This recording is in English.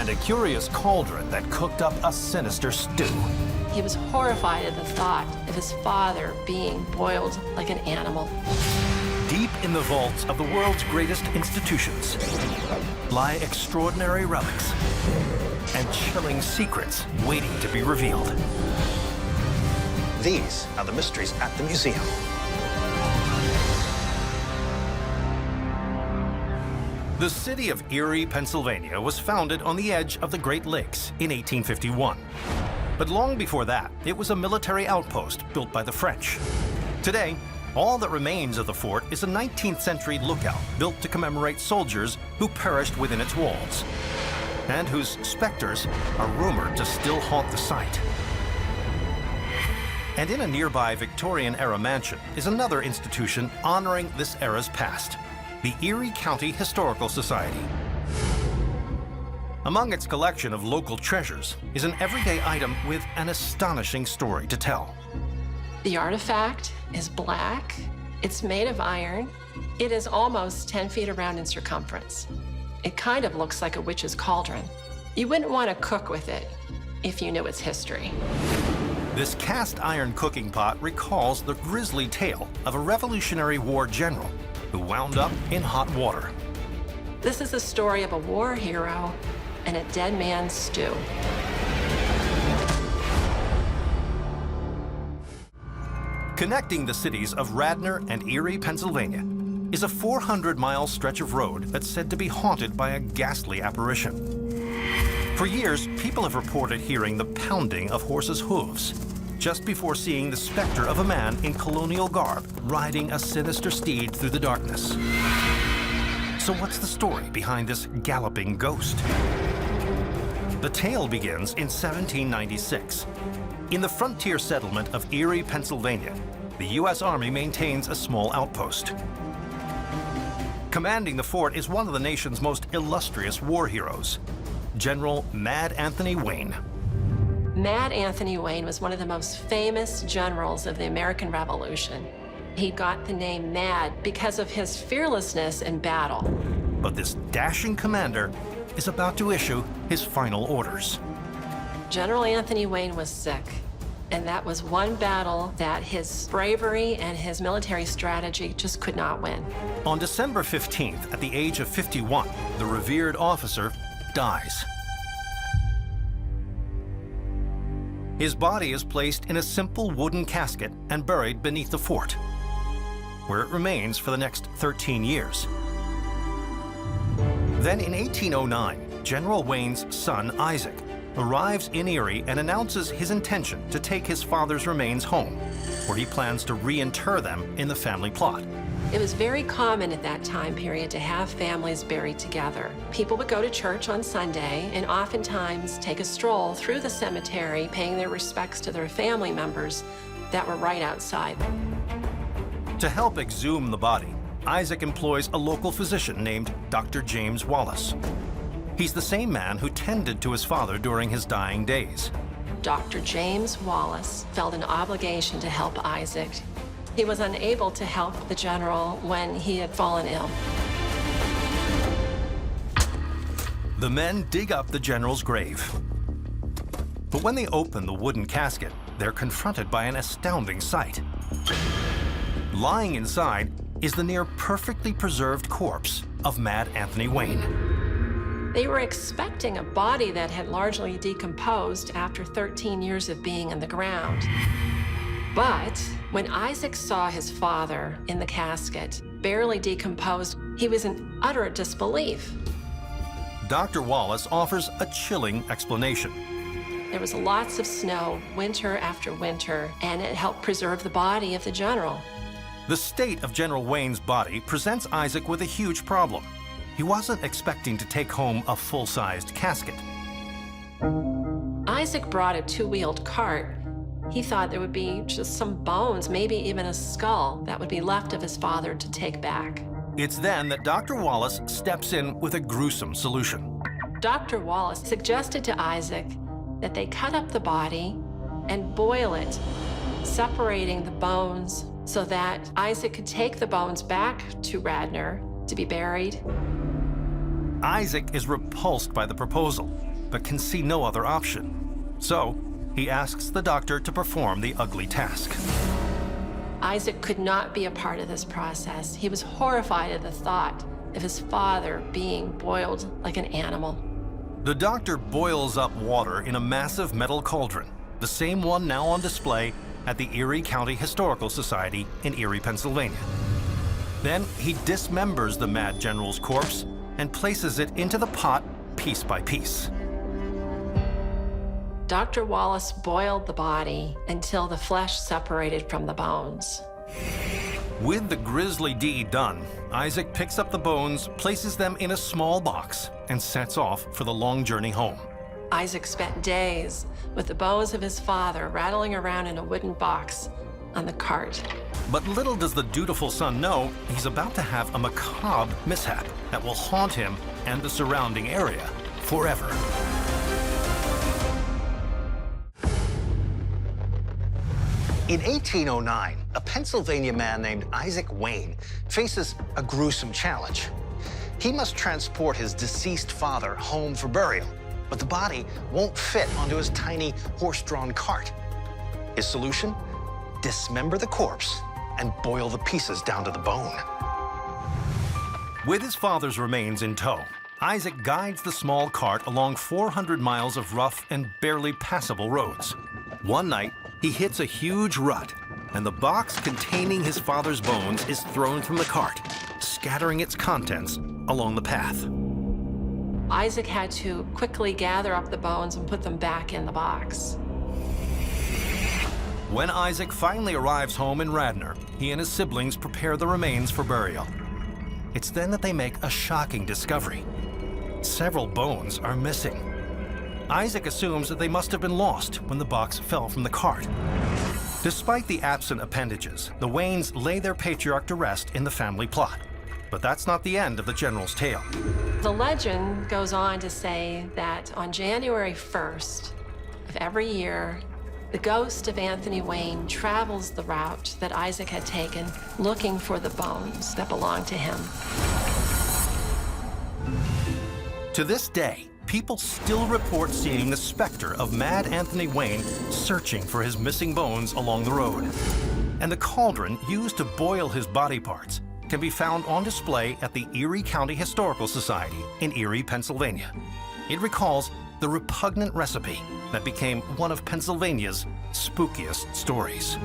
and a curious cauldron that cooked up a sinister stew. He was horrified at the thought of his father being boiled like an animal. Deep in the vaults of the world's greatest institutions lie extraordinary relics and chilling secrets waiting to be revealed. These are the mysteries at the museum. The city of Erie, Pennsylvania was founded on the edge of the Great Lakes in 1851. But long before that, it was a military outpost built by the French. Today, all that remains of the fort is a 19th century lookout built to commemorate soldiers who perished within its walls, and whose specters are rumored to still haunt the site. And in a nearby Victorian-era mansion is another institution honoring this era's past, the Erie County Historical Society. Among its collection of local treasures is an everyday item with an astonishing story to tell. The artifact is black. It's made of iron. It is almost 10 feet around in circumference. It kind of looks like a witch's cauldron. You wouldn't want to cook with it if you knew its history. This cast iron cooking pot recalls the grisly tale of a Revolutionary War general who wound up in hot water. This is the story of a war hero and a dead man's stew. Connecting the cities of Radnor and Erie, Pennsylvania, is a 400-mile stretch of road that's said to be haunted by a ghastly apparition. For years, people have reported hearing the pounding of horses' hooves just before seeing the specter of a man in colonial garb riding a sinister steed through the darkness. So what's the story behind this galloping ghost? The tale begins in 1796. In the frontier settlement of Erie, Pennsylvania, the U.S. Army maintains a small outpost. Commanding the fort is one of the nation's most illustrious war heroes, General Mad Anthony Wayne. Mad Anthony Wayne was one of the most famous generals of the American Revolution. He got the name Mad because of his fearlessness in battle. But this dashing commander is about to issue his final orders. General Anthony Wayne was sick, and that was one battle that his bravery and his military strategy just could not win. On December 15th, at the age of 51, the revered officer dies. His body is placed in a simple wooden casket and buried beneath the fort, where it remains for the next 13 years. Then in 1809, General Wayne's son, Isaac, arrives in Erie and announces his intention to take his father's remains home, where he plans to reinter them in the family plot. It was very common at that time period to have families buried together. People would go to church on Sunday and oftentimes take a stroll through the cemetery, paying their respects to their family members that were right outside. To help exhume the body, Isaac employs a local physician named Dr. James Wallace. He's the same man who tended to his father during his dying days. Dr. James Wallace felt an obligation to help Isaac. He was unable to help the general when he had fallen ill. The men dig up the general's grave. But when they open the wooden casket, they're confronted by an astounding sight. Lying inside is the near perfectly preserved corpse of Mad Anthony Wayne. They were expecting a body that had largely decomposed after 13 years of being in the ground. But when Isaac saw his father in the casket, barely decomposed, he was in utter disbelief. Dr. Wallace offers a chilling explanation. There was lots of snow, winter after winter, and it helped preserve the body of the general. The state of General Wayne's body presents Isaac with a huge problem. He wasn't expecting to take home a full-sized casket. Isaac brought a two-wheeled cart. He thought there would be just some bones, maybe even a skull, that would be left of his father to take back. It's then that Dr. Wallace steps in with a gruesome solution. Dr. Wallace suggested to Isaac that they cut up the body and boil it, separating the bones so that Isaac could take the bones back to Radnor to be buried. Isaac is repulsed by the proposal. but can see no other option. So, he asks the doctor to perform the ugly task. Isaac could not be a part of this process. He was horrified at the thought of his father being boiled like an animal. The doctor boils up water in a massive metal cauldron, the same one now on display at the Erie County Historical Society in Erie, Pennsylvania. Then he dismembers the mad general's corpse and places it into the pot piece by piece. Dr. Wallace boiled the body until the flesh separated from the bones. With the grisly deed done, Isaac picks up the bones, places them in a small box, and sets off for the long journey home. Isaac spent days with the bones of his father rattling around in a wooden box on the cart. But little does the dutiful son know he's about to have a macabre mishap that will haunt him and the surrounding area forever. In 1809, a Pennsylvania man named Isaac Wayne faces a gruesome challenge. He must transport his deceased father home for burial, but the body won't fit onto his tiny horse-drawn cart. His solution? Dismember the corpse and boil the pieces down to the bone. With his father's remains in tow, Isaac guides the small cart along 400 miles of rough and barely passable roads. One night, he hits a huge rut, and the box containing his father's bones is thrown from the cart, scattering its contents along the path. Isaac had to quickly gather up the bones and put them back in the box. When Isaac finally arrives home in Radnor, he and his siblings prepare the remains for burial. It's then that they make a shocking discovery. Several bones are missing. Isaac assumes that they must have been lost when the box fell from the cart. Despite the absent appendages, the Waynes lay their patriarch to rest in the family plot. But that's not the end of the general's tale. The legend goes on to say that on January 1st of every year, the ghost of Anthony Wayne travels the route that Isaac had taken, looking for the bones that belonged to him. To this day, people still report seeing the specter of Mad Anthony Wayne searching for his missing bones along the road. And the cauldron used to boil his body parts can be found on display at the Erie County Historical Society in Erie, Pennsylvania. It recalls the repugnant recipe that became one of Pennsylvania's spookiest stories.